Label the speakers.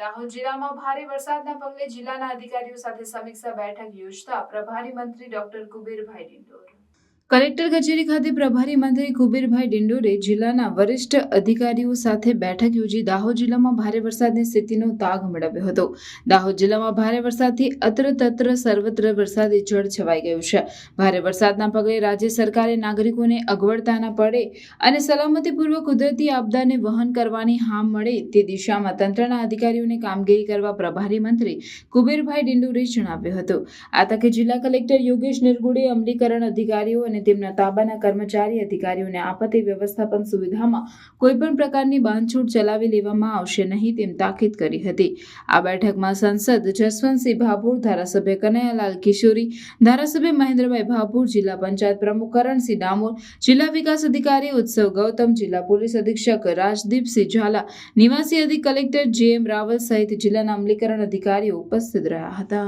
Speaker 1: દાહોદ જિલ્લામાં ભારે વરસાદના પગલે જિલ્લાના અધિકારીઓ સાથે સમીક્ષા બેઠક યોજતા પ્રભારી મંત્રી ડોક્ટર કુબેરભાઈ ડિંડોર। કલેક્ટર કચેરી ખાતે પ્રભારી મંત્રી કુબેરભાઈ ડિંડોરે જિલ્લાના વરિષ્ઠ અધિકારીઓ સાથે બેઠક યોજી દાહોદ જિલ્લામાં ભારે વરસાદની સ્થિતિનો તાગ મેળવ્યો હતો। દાહોદ જિલ્લામાં ભારે વરસાદથી અત્ર સર્વત્ર વરસાદી જળ છવાઈ ગયું છે। ભારે વરસાદના પગલે રાજ્ય સરકારે નાગરિકોને અગવડતા ન પડે અને સલામતીપૂર્વક કુદરતી આપદાને વહન કરવાની હામ મળે તે દિશામાં તંત્રના અધિકારીઓને કામગીરી કરવા પ્રભારી મંત્રી કુબેરભાઈ ડિંડોરે જણાવ્યું હતું। આ તકે જિલ્લા કલેક્ટર યોગેશ નિરગુડે અમલીકરણ અધિકારીઓ અને તેમના તાબાના કર્મચારી અધિકારીઓને આપત્તિ વ્યવસ્થાપન સુવિધામાં કોઈપણ પ્રકારની બાંધછોડ ચલાવી લેવામાં આવશે નહીં તેમ તાકીદ કરી હતી। આ બેઠકમાં સાંસદ જસવંતસિંહ ભાભોર, ધારાસભ્ય કનૈયાલાલ કિશોરી, ધારાસભ્ય મહેન્દ્રભાઈ ભાભોર, જિલ્લા પંચાયત પ્રમુખ કરણસિંહ ડામોર, જિલ્લા વિકાસ અધિકારી ઉત્સવ ગૌતમ, જિલ્લા પોલીસ અધિક્ષક રાજદીપસિંહ ઝાલા, નિવાસી અધિક કલેક્ટર જે.એમ. રાવલ સહિત જિલ્લાના અમલીકરણ અધિકારીઓ ઉપસ્થિત રહ્યા હતા।